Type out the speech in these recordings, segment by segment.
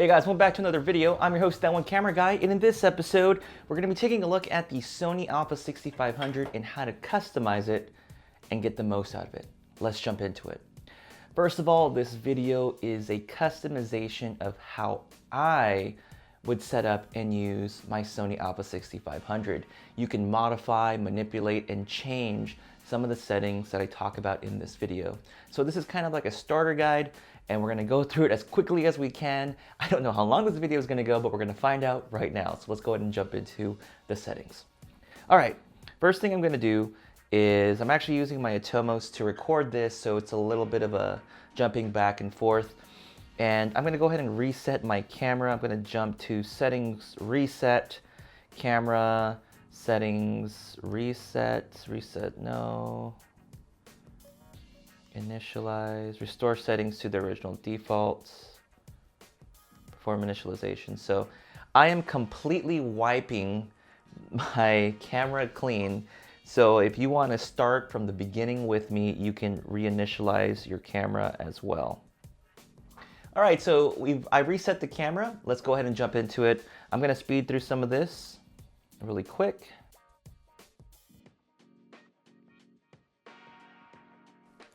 Hey guys, welcome back to another video. I'm your host, That One Camera Guy, and in this episode, we're going to be taking a look at the Sony a6500 and how to customize it and get the most out of it. Let's jump into it. First of all, this video is a customization of how I would set up and use my Sony a6500. You can modify, manipulate, and change some of the settings that I talk about in this video. So this is kind of like a starter guide, and we're gonna go through it as quickly as we can. I don't know how long this video is gonna go, but we're gonna find out right now. So let's go ahead and jump into the settings. All right, first thing I'm gonna do is I'm actually using my Atomos to record this, so it's a little bit of a jumping back and forth. And I'm gonna go ahead and reset my camera. I'm gonna jump to settings, reset, camera, settings, reset, no. Initialize, restore settings to the original defaults, perform initialization. So I am completely wiping my camera clean. So if you want to start from the beginning with me, you can reinitialize your camera as well. All right, so I reset the camera. Let's go ahead and jump into it. I'm gonna speed through some of this really quick.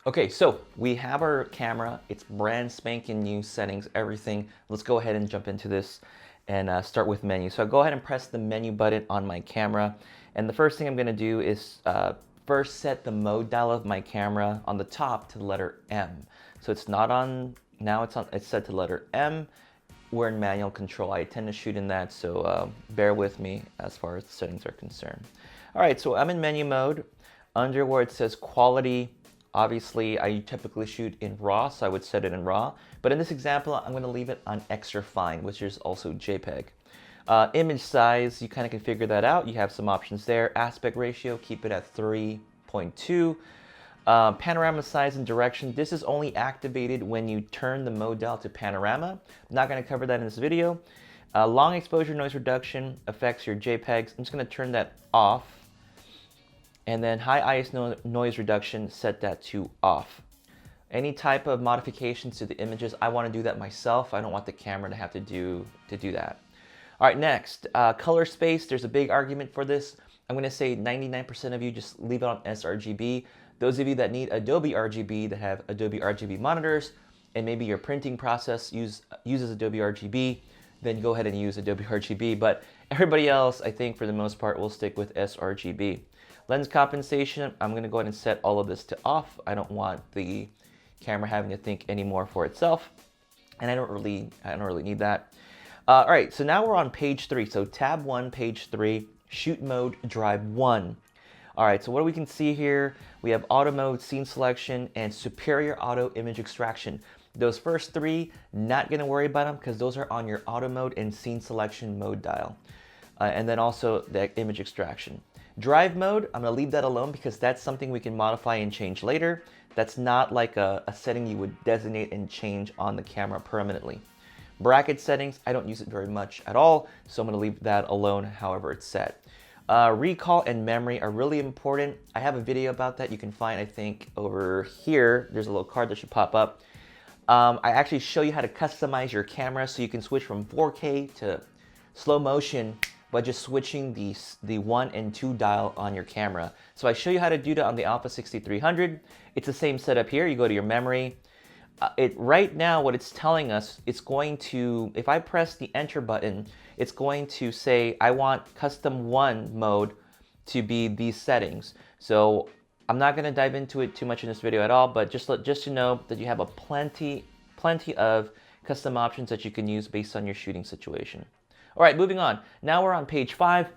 Okay, so we have our camera. It's brand spanking new settings, everything. Let's go ahead and jump into this and start with menu. So I'll go ahead and press the menu button on my camera. And the first thing I'm gonna do is first set the mode dial of my camera on the top to the letter M. So it's not on, now it's set to the letter M. We're in manual control. I tend to shoot in that, so bear with me as far as the settings are concerned. All right, so I'm in menu mode. Under where it says quality, obviously, I typically shoot in RAW, so I would set it in RAW. But in this example, I'm gonna leave it on extra fine, which is also JPEG. Image size, you kind of can figure that out. You have some options there. Aspect ratio, keep it at 3.2. Panorama size and direction, this is only activated when you turn the mode dial to panorama. I'm not gonna cover that in this video. Long exposure noise reduction affects your JPEGs. I'm just gonna turn that off. And then high IS noise reduction, set that to off. Any type of modifications to the images, I want to do that myself. I don't want the camera to have to do that. All right, next, color space. There's a big argument for this. I'm going to say 99% of you just leave it on sRGB. Those of you that need Adobe RGB, that have Adobe RGB monitors, and maybe your printing process uses Adobe RGB, then go ahead and use Adobe RGB. But everybody else, I think for the most part, will stick with sRGB. Lens compensation, I'm gonna go ahead and set all of this to off. I don't want the camera having to think anymore for itself. And I don't really need that. All right, so now we're on page 3. So tab 1, page 3, shoot mode, drive 1. All right, so what we can see here, we have auto mode, scene selection, and superior auto image extraction. Those first 3, not gonna worry about them because those are on your auto mode and scene selection mode dial. And then also the image extraction. Drive mode, I'm gonna leave that alone because that's something we can modify and change later. That's not like a setting you would designate and change on the camera permanently. Bracket settings, I don't use it very much at all, so I'm gonna leave that alone however it's set. Recall and memory are really important. I have a video about that you can find, I think, over here. There's a little card that should pop up. I actually show you how to customize your camera so you can switch from 4K to slow motion by just switching the 1 and 2 dial on your camera. So I show you how to do that on the a6300. It's the same setup here. You go to your memory. Right now, what it's telling us, it's going to, if I press the enter button, it's going to say, I want custom 1 mode to be these settings. So I'm not gonna dive into it too much in this video at all, but just to know that you have a plenty of custom options that you can use based on your shooting situation. All right, moving on. Now we're on page 5,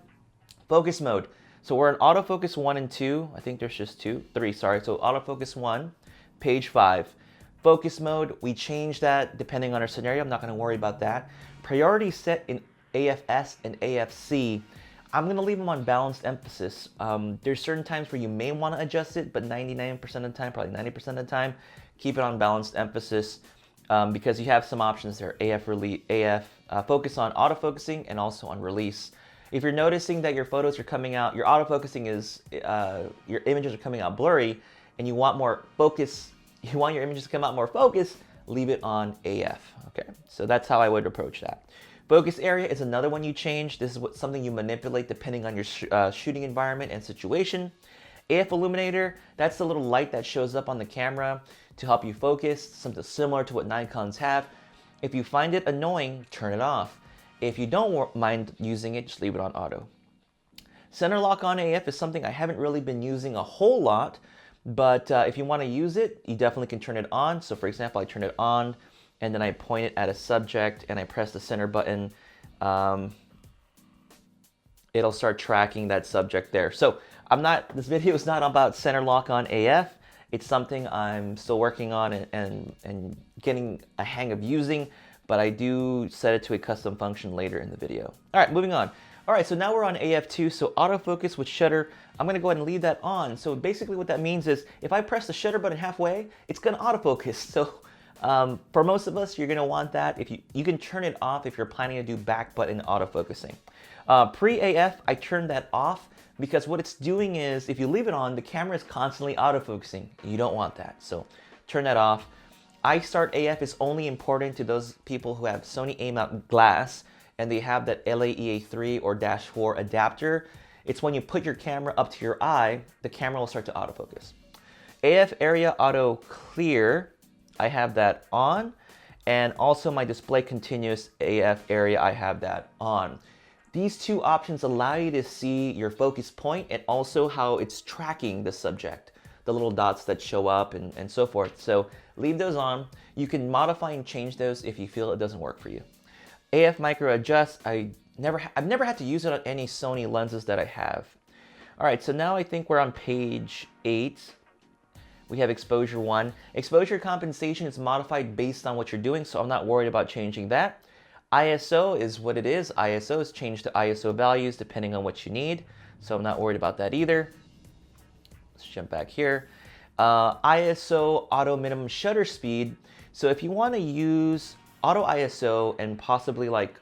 focus mode. So we're in autofocus 1 and 2. I think there's just 3, sorry. So autofocus 1, page 5. Focus mode, we change that depending on our scenario. I'm not gonna worry about that. Priority set in AFS and AFC. I'm gonna leave them on balanced emphasis. There's certain times where you may wanna adjust it, but 99% of the time, probably 90% of the time, keep it on balanced emphasis. Because you have some options there, focus on autofocusing and also on release. If you're noticing that your photos are coming out, your autofocusing is, your images are coming out blurry and you want more focus, you want your images to come out more focused, leave it on AF. Okay, so that's how I would approach that. Focus area is another one you change. This is something you manipulate depending on your shooting environment and situation. AF illuminator, that's the little light that shows up on the camera to help you focus, something similar to what Nikon's have. If you find it annoying, turn it off. If you don't mind using it, just leave it on auto. Center lock on AF is something I haven't really been using a whole lot, but if you want to use it, you definitely can turn it on. So for example, I turn it on and then I point it at a subject and I press the center button. It'll start tracking that subject there. So this video is not about center lock on AF. It's something I'm still working on and getting a hang of using, but I do set it to a custom function later in the video. All right, moving on. All right, so now we're on AF2, so autofocus with shutter. I'm gonna go ahead and leave that on. So basically what that means is if I press the shutter button halfway, it's gonna autofocus. So for most of us, you're gonna want that. If you can turn it off if you're planning to do back button autofocusing. Pre-AF, I turned that off because what it's doing is if you leave it on, the camera is constantly autofocusing. You don't want that, so turn that off. iStart AF is only important to those people who have Sony A-mount glass and they have that LAEA3 or -4 adapter. It's when you put your camera up to your eye, the camera will start to autofocus. AF area auto clear, I have that on, and also my display continuous AF area, I have that on. These two options allow you to see your focus point and also how it's tracking the subject, the little dots that show up and so forth. So leave those on. You can modify and change those if you feel it doesn't work for you. AF micro adjust, I've never had to use it on any Sony lenses that I have. All right, so now I think we're on page 8. We have exposure 1. Exposure compensation is modified based on what you're doing, so I'm not worried about changing that. ISO is what it is. ISO is changed to ISO values depending on what you need, so I'm not worried about that either. Let's jump back here. ISO auto minimum shutter speed. So if you want to use auto ISO and possibly like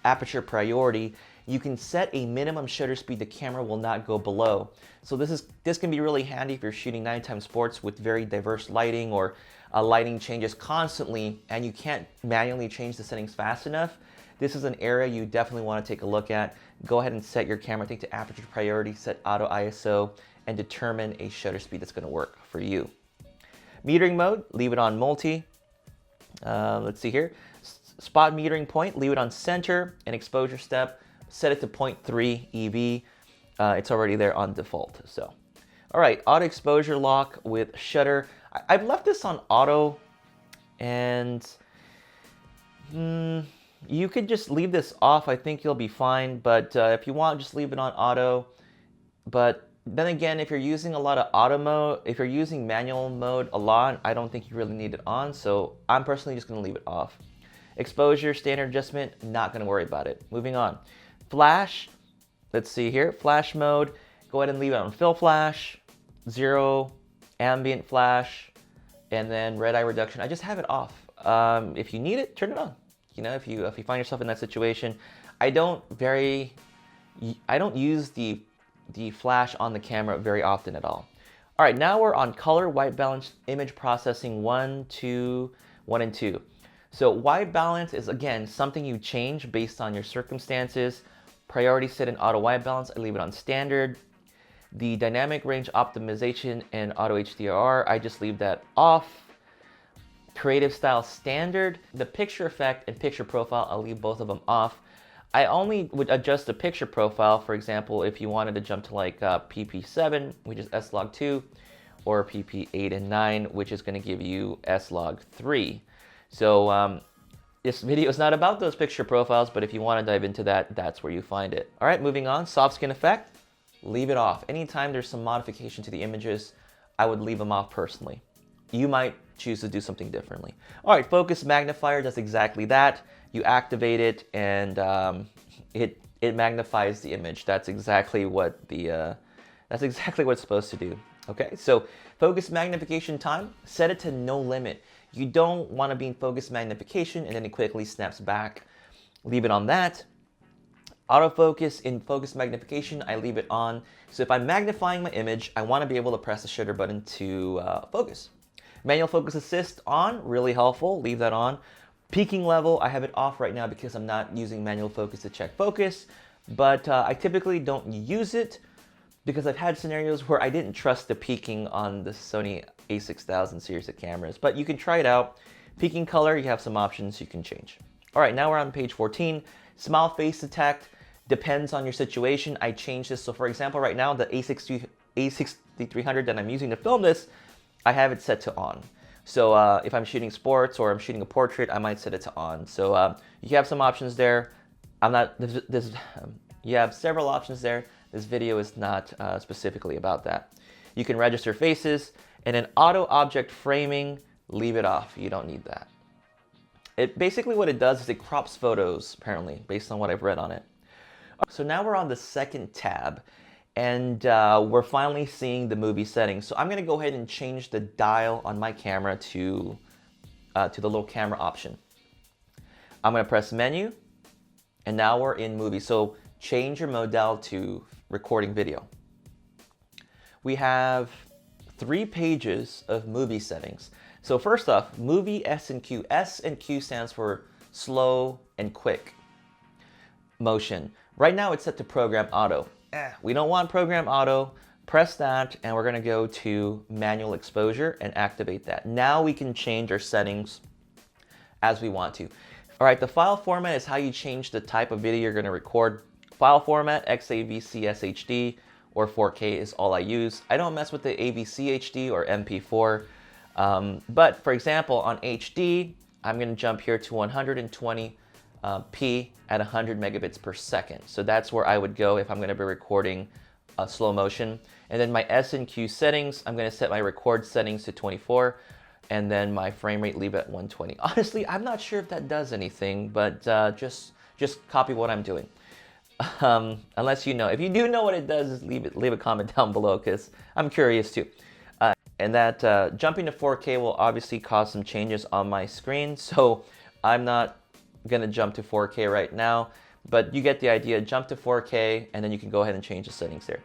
aperture priority, you can set a minimum shutter speed the camera will not go below. So this can be really handy if you're shooting nighttime sports with very diverse lighting or lighting changes constantly and you can't manually change the settings fast enough. This is an area you definitely want to take a look at. Go ahead and set your camera, take to aperture priority, set auto ISO, and determine a shutter speed that's going to work for you. Metering mode, leave it on multi. Let's see here. Spot metering point, leave it on center, and exposure step, set it to 0.3 EV. It's already there on default. So, all right, auto exposure lock with shutter. I've left this on auto, and you could just leave this off. I think you'll be fine, but if you want, just leave it on auto. But then again, if you're using a lot of auto mode, if you're using manual mode a lot, I don't think you really need it on, so I'm personally just gonna leave it off. Exposure, standard adjustment, not gonna worry about it. Moving on. Flash, let's see here, flash mode, go ahead and leave it on fill flash, 0, ambient flash, and then red eye reduction. I just have it off. If you need it, turn it on. You know, if you find yourself in that situation, I don't use the flash on the camera very often at all. All right, now we're on color, white balance, image processing 1, 2, 1 and 2. So white balance is, again, something you change based on your circumstances. Priority set in auto white balance, I leave it on standard. The dynamic range optimization and auto HDR, I just leave that off. Creative style standard, the picture effect and picture profile, I'll leave both of them off. I only would adjust the picture profile, for example, if you wanted to jump to like PP7, which is S-Log2, or PP8 and 9, which is going to give you S-Log3. So this video is not about those picture profiles, but if you want to dive into that, that's where you find it. All right, moving on, soft skin effect, leave it off. Anytime there's some modification to the images, I would leave them off personally. You might choose to do something differently. All right, focus magnifier does exactly that. You activate it and it magnifies the image. That's exactly what it's supposed to do. Okay, so focus magnification time, set it to no limit. You don't want to be in focus magnification and then it quickly snaps back. Leave it on that. Autofocus in focus magnification, I leave it on. So if I'm magnifying my image, I want to be able to press the shutter button to focus. Manual focus assist on, really helpful, leave that on. Peaking level, I have it off right now because I'm not using manual focus to check focus, but I typically don't use it because I've had scenarios where I didn't trust the peaking on the Sony a6000 series of cameras, but you can try it out. Peaking color, you have some options you can change. All right, now we're on page 14. Smile face detect depends on your situation. I changed this. So for example, right now, the a6300 that I'm using to film this, I have it set to on. So if I'm shooting sports or I'm shooting a portrait, I might set it to on. So you have some options there. You have several options there. This video is not specifically about that. You can register faces, and then auto object framing, leave it off. You don't need that. Basically what it does is it crops photos, apparently, based on what I've read on it. So now we're on the second tab, and we're finally seeing the movie settings. So I'm gonna go ahead and change the dial on my camera to the little camera option. I'm gonna press menu, and now we're in movie. So change your mode dial to recording video. We have 3 pages of movie settings. So first off, movie S and Q. S and Q stands for slow and quick motion. Right now it's set to program auto. We don't want program auto. Press that, and we're gonna go to manual exposure and activate that. Now we can change our settings as we want to. All right, the file format is how you change the type of video you're gonna record. File format, XAVC SHD or 4K is all I use. I don't mess with the AVC HD or MP4. But for example, on HD, I'm gonna jump here to 120p at 100 megabits per second. So that's where I would go if I'm gonna be recording slow motion. And then my S and Q settings, I'm gonna set my record settings to 24, and then my frame rate leave at 120. Honestly, I'm not sure if that does anything, but just copy what I'm doing. Unless you know. If you do know what it does, leave a comment down below, because I'm curious too. And that jumping to 4K will obviously cause some changes on my screen, so I'm not gonna jump to 4K right now, but you get the idea. Jump to 4K, and then you can go ahead and change the settings there.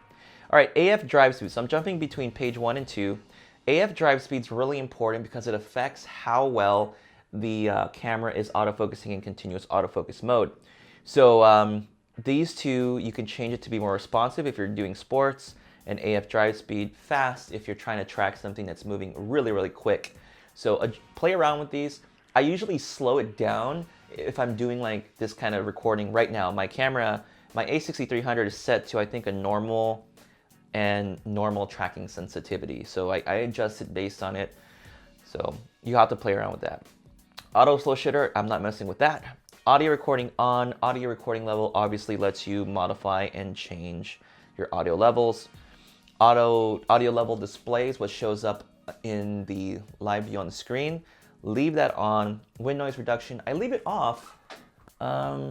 All right, AF drive speed. So I'm jumping between page 1 and 2. AF drive speed is really important because it affects how well the camera is autofocusing in continuous autofocus mode. So these two, you can change it to be more responsive if you're doing sports, and AF drive speed fast if you're trying to track something that's moving really, really quick. So play around with these. I usually slow it down if I'm doing like this kind of recording. Right now, my camera, my a6300 is set to, I think, a normal tracking sensitivity. So I adjust it based on it. So you have to play around with that. Auto slow shutter, I'm not messing with that. Audio recording on. Audio recording level obviously lets you modify and change your audio levels. Audio level displays what shows up in the live view on the screen. Leave that on. Wind noise reduction, I leave it off. I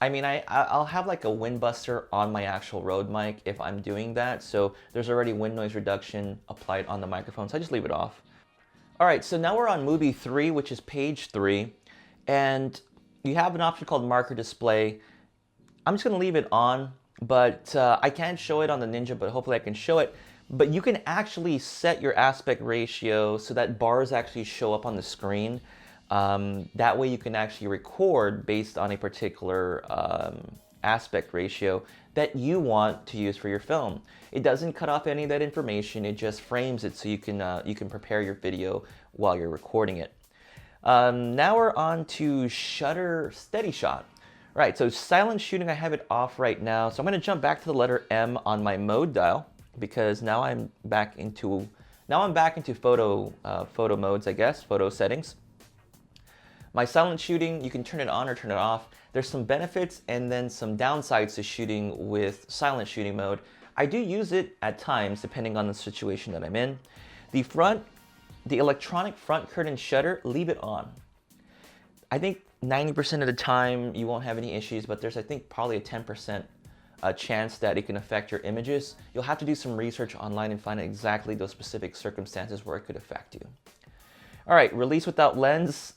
mean, I'll have like a wind buster on my actual Rode mic if I'm doing that. So there's already wind noise reduction applied on the microphone, so I just leave it off. All right, so now we're on movie 3, which is page 3. And you have an option called marker display. I'm just gonna leave it on, but I can't show it on the Ninja, but hopefully I can show it. But you can actually set your aspect ratio so that bars actually show up on the screen. That way you can actually record based on a particular aspect ratio that you want to use for your film. It doesn't cut off any of that information, it just frames it so you can prepare your video while you're recording it. Now we're on to shutter steady shot. Right, so silent shooting, I have it off right now. So I'm gonna jump back to the letter M on my mode dial, because now I'm back into photo modes, I guess, photo settings. My silent shooting, you can turn it on or turn it off. There's some benefits and then some downsides to shooting with silent shooting mode. I do use it at times, depending on the situation that I'm in. The electronic front curtain shutter, leave it on. I think 90% of the time you won't have any issues, but there's, I think, probably a 10% chance that it can affect your images. You'll have to do some research online and find out exactly those specific circumstances where it could affect you. All right, release without lens.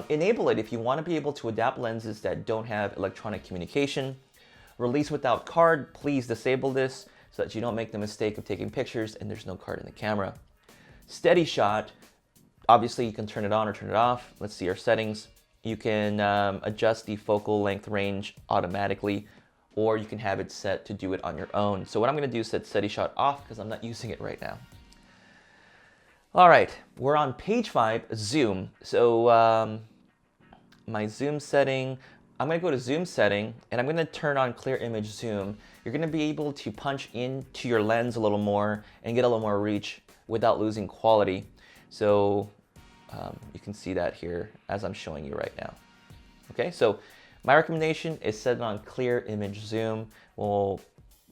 Enable it if you want to be able to adapt lenses that don't have electronic communication. Release without card, please disable this so that you don't make the mistake of taking pictures and there's no card in the camera. Steady shot, obviously you can turn it on or turn it off. Let's see our settings. You can adjust the focal length range automatically, or you can have it set to do it on your own. So what I'm gonna do is set steady shot off because I'm not using it right now. All right, we're on page 5, zoom. So my zoom setting, I'm gonna go to zoom setting and I'm gonna turn on clear image zoom. You're gonna be able to punch into your lens a little more and get a little more reach without losing quality. So you can see that here as I'm showing you right now. Okay, so my recommendation is set it on clear image zoom. Well,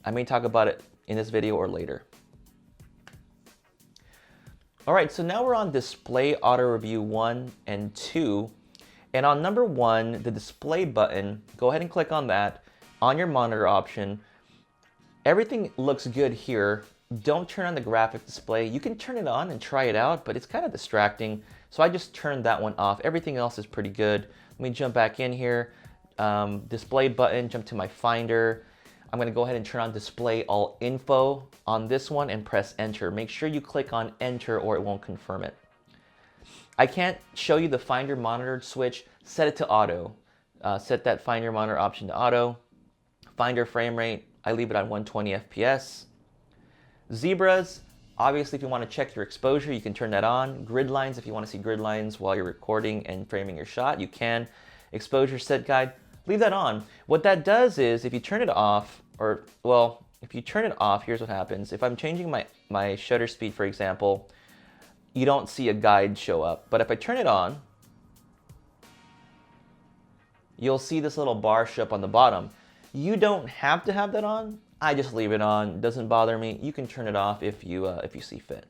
I may talk about it in this video or later. All right, so now we're on display auto review 1 and 2. And on number 1, the display button, go ahead and click on that on your monitor option. Everything looks good here. Don't turn on the graphic display. You can turn it on and try it out, but it's kind of distracting. So I just turned that one off. Everything else is pretty good. Let me jump back in here. Display button, jump to my finder. I'm gonna go ahead and turn on display all info on this one and press enter. Make sure you click on enter or it won't confirm it. I can't show you the finder monitor switch. Set it to auto. Set that finder monitor option to auto. Finder frame rate, I leave it on 120 FPS. Zebras, obviously if you want to check your exposure, you can turn that on. Grid lines, if you want to see grid lines while you're recording and framing your shot, you can. Exposure set guide, leave that on. What that does is if you turn it off, or well, if you turn it off, here's what happens. If I'm changing my shutter speed, for example, you don't see a guide show up. But if I turn it on, you'll see this little bar show up on the bottom. You don't have to have that on. I just leave it on. It doesn't bother me. You can turn it off if you see fit.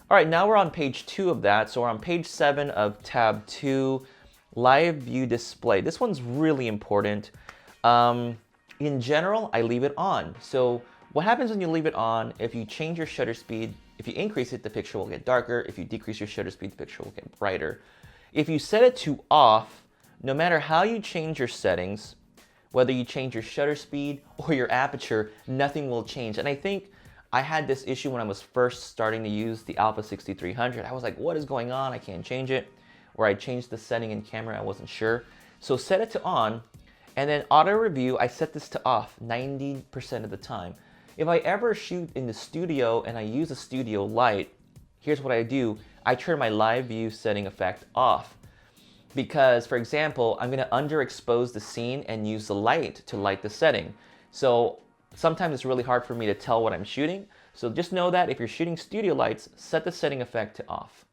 All right, now we're on page 2 of that. So we're on page 7 of tab 2, live view display. This one's really important. In general, I leave it on. So what happens when you leave it on, if you change your shutter speed, if you increase it, the picture will get darker. If you decrease your shutter speed, the picture will get brighter. If you set it to off, no matter how you change your settings, whether you change your shutter speed or your aperture, nothing will change. And I think I had this issue when I was first starting to use the a6500. I was like, what is going on? I can't change it. Or I changed the setting in camera, I wasn't sure. So set it to on, and then auto review, I set this to off 90% of the time. If I ever shoot in the studio and I use a studio light, here's what I do. I turn my live view setting effect off. Because, for example, I'm gonna underexpose the scene and use the light to light the setting. So sometimes it's really hard for me to tell what I'm shooting. So just know that if you're shooting studio lights, set the setting effect to off.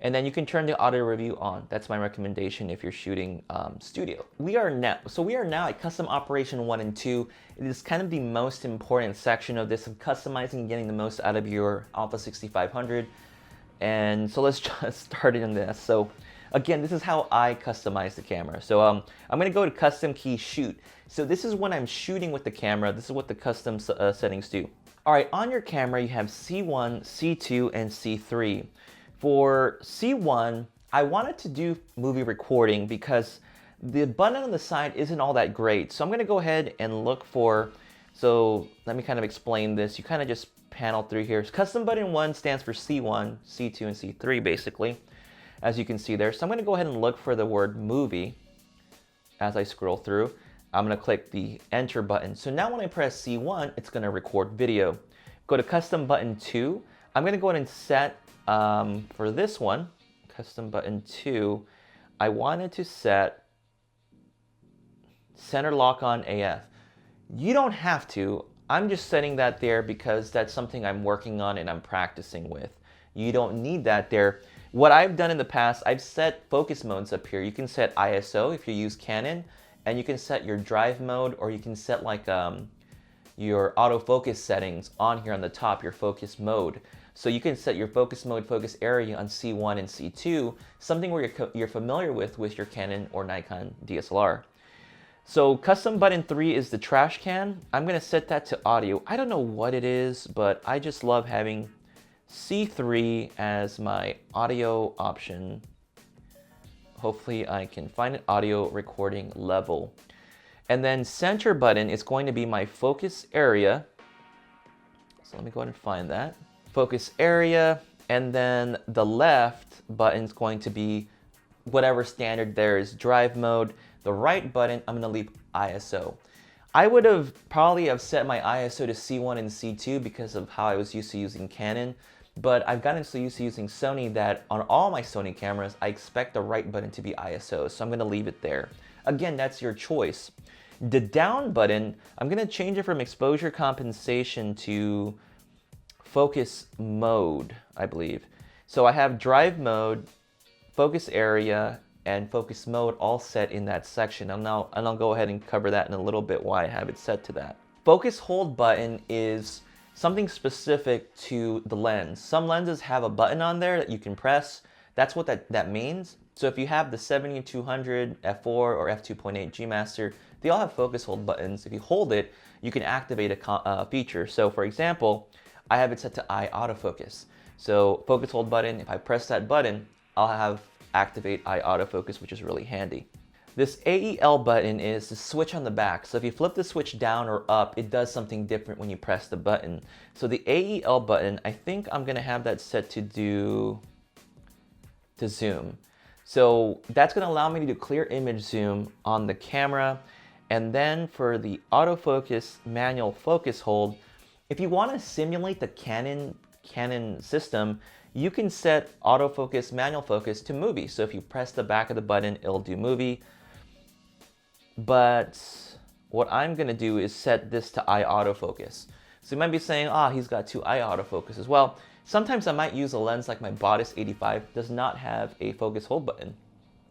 And then you can turn the auto review on. That's my recommendation if you're shooting studio. We are now at custom operation 1 and 2. It is kind of the most important section of this, of customizing and getting the most out of your a6500. And so let's just start in this. So again, this is how I customize the camera. So I'm gonna go to custom key shoot. So this is when I'm shooting with the camera. This is what the custom settings do. All right, on your camera, you have C1, C2, and C3. For C1, I wanted to do movie recording because the button on the side isn't all that great. So I'm gonna go ahead and look for, so let me kind of explain this. You kind of just panel through here. Custom button 1 stands for C1, C2, and C3 basically, as you can see there. So I'm gonna go ahead and look for the word movie as I scroll through. I'm gonna click the enter button. So now when I press C1, it's gonna record video. Go to custom button 2. I'm gonna go ahead and set, for this one, custom button 2, I wanted to set center lock on AF. You don't have to. I'm just setting that there because that's something I'm working on and I'm practicing with. You don't need that there. What I've done in the past, I've set focus modes up here. You can set ISO if you use Canon, and you can set your drive mode, or you can set like your autofocus settings on here on the top, your focus mode. So you can set your focus mode, focus area on C1 and C2, something where you're familiar with your Canon or Nikon DSLR. So custom button 3 is the trash can. I'm gonna set that to audio. I don't know what it is, but I just love having C3 as my audio option. Hopefully I can find an audio recording level. And then center button is going to be my focus area. So let me go ahead and find that. Focus area, And then the left button is going to be whatever standard there is, drive mode. The right button, I'm gonna leave ISO. I would have probably have set my ISO to C1 and C2 because of how I was used to using Canon, but I've gotten so used to using Sony that on all my Sony cameras, I expect the right button to be ISO, so I'm gonna leave it there. Again, that's your choice. The down button, I'm gonna change it from exposure compensation to focus mode, I believe. So I have drive mode, focus area, and focus mode all set in that section. I'll go ahead and cover that in a little bit why I have it set to that. Focus hold button is something specific to the lens. Some lenses have a button on there that you can press. That's what that means. So if you have the 70-200 f4 or f2.8 G Master, they all have focus hold buttons. If you hold it, you can activate a feature. So for example, I have it set to eye autofocus. So focus hold button, if I press that button, I'll have activate eye autofocus, which is really handy. This AEL button is the switch on the back. So if you flip the switch down or up, it does something different when you press the button. So the AEL button, I think I'm gonna have that set to zoom. So that's gonna allow me to do clear image zoom on the camera. And then for the autofocus manual focus hold, if you wanna simulate the Canon system, you can set autofocus manual focus to movie. So if you press the back of the button, it'll do movie. But what I'm gonna do is set this to eye autofocus. So you might be saying, he's got two eye autofocus as well. Sometimes I might use a lens like my Bodice 85 does not have a focus hold button.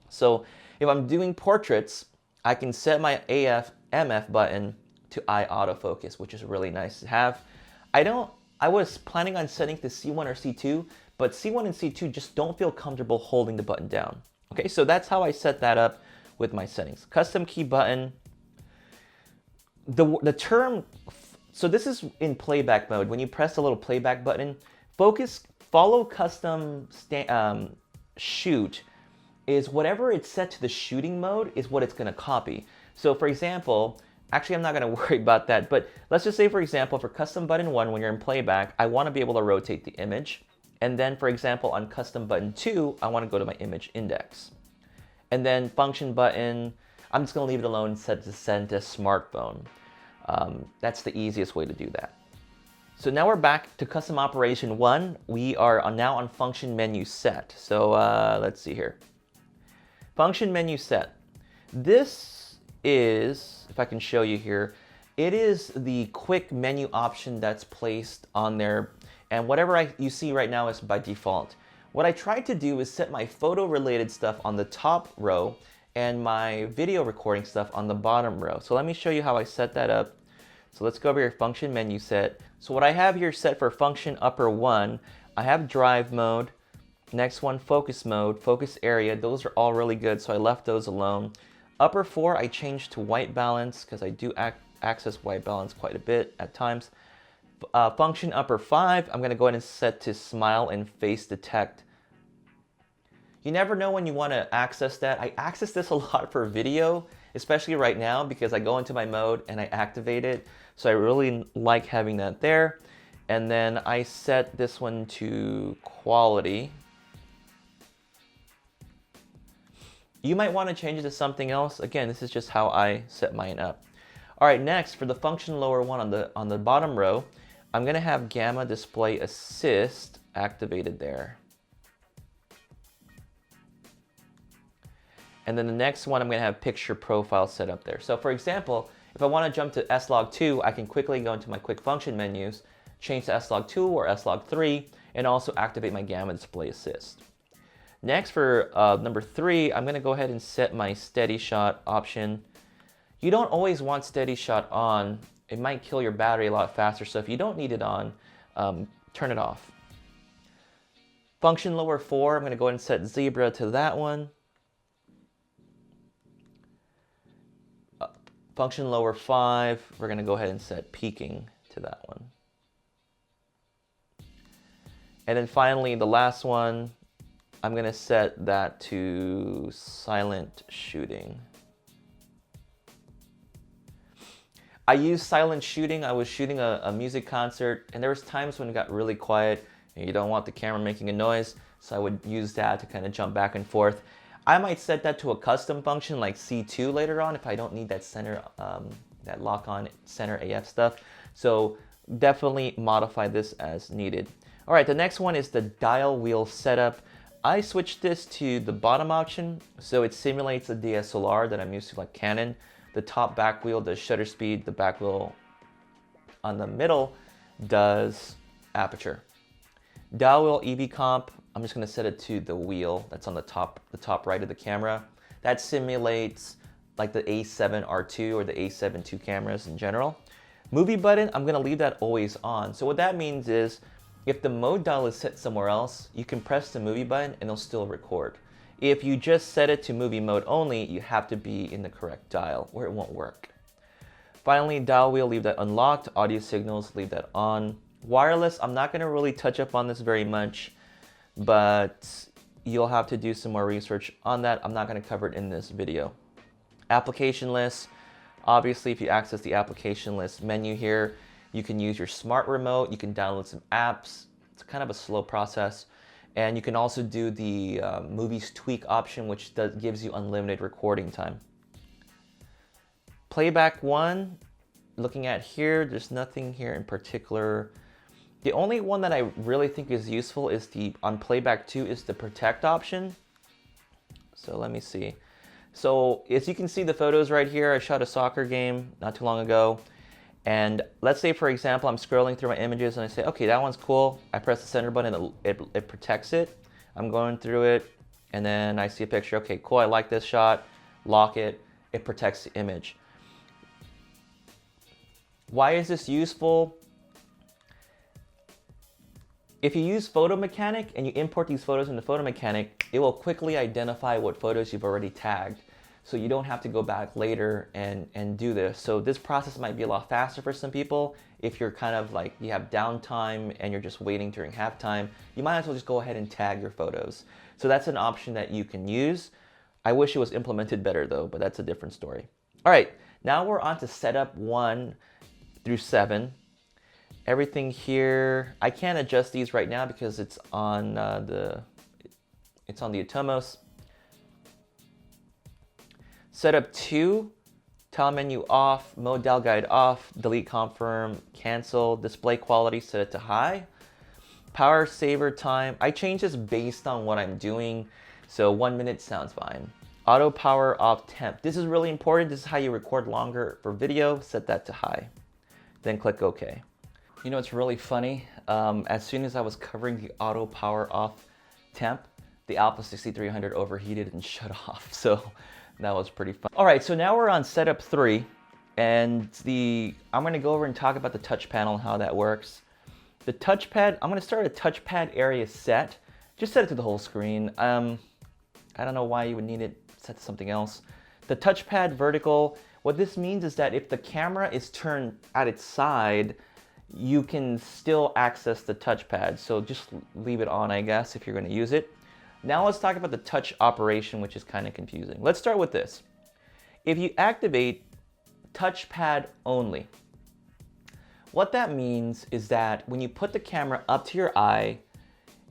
So if I'm doing portraits, I can set my AF/MF button to eye autofocus, which is really nice to have. I was planning on setting to C1 or C2, but C1 and C2 just don't feel comfortable holding the button down. Okay, so that's how I set that up with my settings. Custom key button. The term, so this is in playback mode. When you press the little playback button, follow custom shoot is whatever it's set to the shooting mode is what it's gonna copy. So for example, actually, I'm not gonna worry about that, but let's just say, for example, for custom button 1, when you're in playback, I wanna be able to rotate the image. And then, for example, on custom button 2, I wanna go to my image index. And then function button, I'm just gonna leave it alone, set to send to smartphone. That's the easiest way to do that. So now we're back to custom operation 1. We are now on function menu set. So let's see here. Function menu set. This is, if I can show you here, it is the quick menu option that's placed on there, and whatever you see right now is by default. What I tried to do is set my photo related stuff on the top row and my video recording stuff on the bottom row. So let me show you how I set that up. So let's go over here, function menu set. So what I have here set for function upper 1, I have drive mode. Next one, focus mode, focus area. Those are all really good, so I left those alone. Upper 4, I changed to white balance because I do access white balance quite a bit at times. Function upper 5, I'm gonna go ahead and set to smile and face detect. You never know when you wanna access that. I access this a lot for video, especially right now because I go into my mode and I activate it. So I really like having that there. And then I set this one to quality. You might want to change it to something else. Again, this is just how I set mine up. All right, next for the function lower 1 on the bottom row, I'm gonna have gamma display assist activated there. And then the next one, I'm gonna have picture profile set up there. So for example, if I wanna jump to S-Log2, I can quickly go into my quick function menus, change to S-Log2 or S-Log3, and also activate my gamma display assist. Next for number 3, I'm gonna go ahead and set my steady shot option. You don't always want steady shot on. It might kill your battery a lot faster, so if you don't need it on, turn it off. Function lower 4, I'm gonna go ahead and set zebra to that one. Function lower 5, we're gonna go ahead and set peaking to that one. And then finally, the last one, I'm gonna set that to silent shooting. I use silent shooting. I was shooting a music concert and there was times when it got really quiet You don't want the camera making a noise, so I would use that to kind of jump back and forth. I might set that to a custom function like C2 later on if I don't need that center, that lock-on center AF stuff. So definitely modify this as needed. All right, the next one is the dial wheel setup. I switched this to the bottom option, so it simulates a DSLR that I'm used to, like Canon. The top back wheel does shutter speed, the back wheel on the middle does aperture. Dial wheel EV comp, I'm just gonna set it to the wheel that's on the top right of the camera. That simulates like the A7R2 or the A7 II cameras in general. Movie button, I'm gonna leave that always on. So what that means is, if the mode dial is set somewhere else, you can press the movie button and it'll still record. If you just set it to movie mode only, you have to be in the correct dial or it won't work. Finally, dial wheel, leave that unlocked. Audio signals, leave that on. Wireless, I'm not gonna really touch up on this very much, but you'll have to do some more research on that. I'm not gonna cover it in this video. Application list, obviously if you access the application list menu here, you can use your smart remote, you can download some apps. It's kind of a slow process. And you can also do the movies tweak option, which gives you unlimited recording time. Playback 1, looking at here, there's nothing here in particular. The only one that I really think is useful is on Playback 2 is the protect option. So let me see. So as you can see the photos right here, I shot a soccer game not too long ago. And let's say, for example, I'm scrolling through my images and I say, okay, that one's cool. I press the center button and it protects it. I'm going through it and then I see a picture. Okay, cool, I like this shot. Lock it. It protects the image. Why is this useful? If you use Photo Mechanic and you import these photos into Photo Mechanic, it will quickly identify what photos you've already tagged. So you don't have to go back later and do this. So this process might be a lot faster for some people. If you're kind of like, you have downtime and you're just waiting during halftime, you might as well just go ahead and tag your photos. So that's an option that you can use. I wish it was implemented better though, but that's a different story. All right, now we're on to setup 1 through 7. Everything here, I can't adjust these right now because it's on the Atomos. Setup 2, tile menu off, mode dial guide off, delete confirm, cancel, display quality, set it to high. Power saver time, I change this based on what I'm doing, so 1 minute sounds fine. Auto power off temp, this is really important, this is how you record longer for video, set that to high. Then click OK. You know, it's really funny, as soon as I was covering the auto power off temp, the Alpha 6300 overheated and shut off, so that was pretty fun. All right, so now we're on setup 3, and I'm gonna go over and talk about the touch panel and how that works. The touchpad, I'm gonna start a touchpad area set. Just set it to the whole screen. I don't know why you would need it set to something else. The touchpad vertical, what this means is that if the camera is turned at its side, you can still access the touchpad. So just leave it on, I guess, if you're gonna use it. Now let's talk about the touch operation, which is kind of confusing. Let's start with this. If you activate touchpad only, what that means is that when you put the camera up to your eye,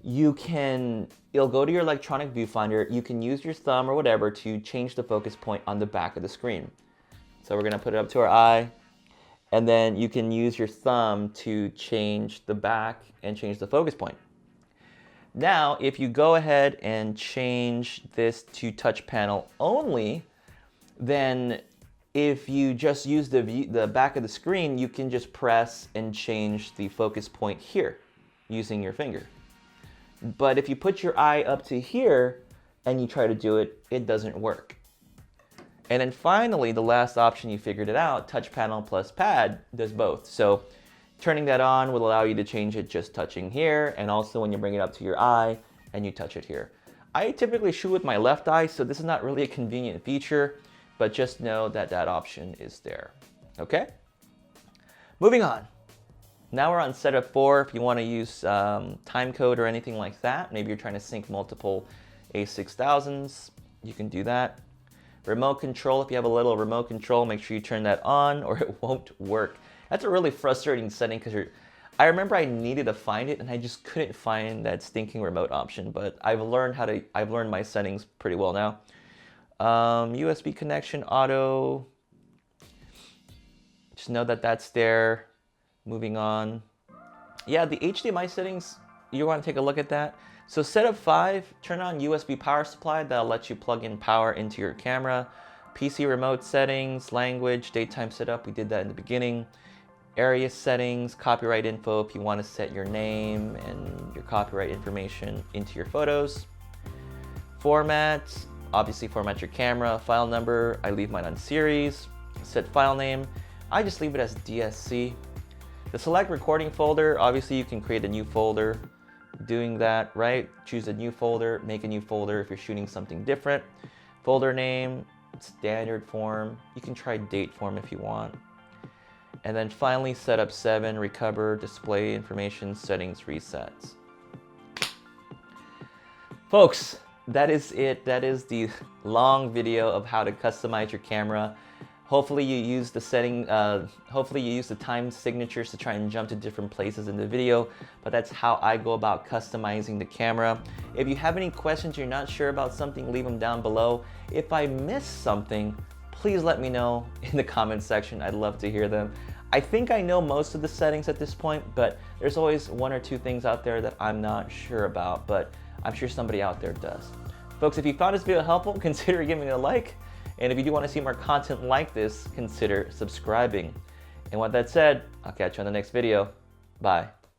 it'll go to your electronic viewfinder. You can use your thumb or whatever to change the focus point on the back of the screen. So we're gonna put it up to our eye, and then you can use your thumb to change the back and change the focus point. Now, if you go ahead and change this to touch panel only, then if you just use the back of the screen, you can just press and change the focus point here using your finger. But if you put your eye up to here and you try to do it, it doesn't work. And then finally, the last option, you figured it out, touch panel plus pad does both. So turning that on will allow you to change it just touching here, and also when you bring it up to your eye and you touch it here. I typically shoot with my left eye, so this is not really a convenient feature, but just know that that option is there, okay? Moving on. Now we're on setup 4. If you want to use time code or anything like that, maybe you're trying to sync multiple A6000s, you can do that. Remote control, if you have a little remote control, make sure you turn that on or it won't work. That's a really frustrating setting because I remember I needed to find it and I just couldn't find that stinking remote option, but I've learned my settings pretty well now. USB connection auto, just know that that's there. Moving on. Yeah, the HDMI settings, you want to take a look at that. So setup 5, turn on USB power supply. That'll let you plug in power into your camera. PC remote settings, language, daytime setup. We did that in the beginning. Area settings, copyright info if you want to set your name and your copyright information into your photos. Formats, obviously format your camera. File number, I leave mine on series. Set file name, I just leave it as DSC. The select recording folder, obviously you can create a new folder. Doing that, right? Choose a new folder, make a new folder if you're shooting something different. Folder name, standard form. You can try date form if you want. And then finally, setup 7, recover, display information, settings, resets. Folks, that is it. That is the long video of how to customize your camera. Hopefully you use the hopefully you use the time signatures to try and jump to different places in the video, but that's how I go about customizing the camera. If you have any questions, you're not sure about something, leave them down below. If I missed something, please let me know in the comment section. I'd love to hear them. I think I know most of the settings at this point, but there's always 1 or 2 things out there that I'm not sure about, but I'm sure somebody out there does. Folks, if you found this video helpful, consider giving it a like. And if you do want to see more content like this, consider subscribing. And with that said, I'll catch you on the next video. Bye.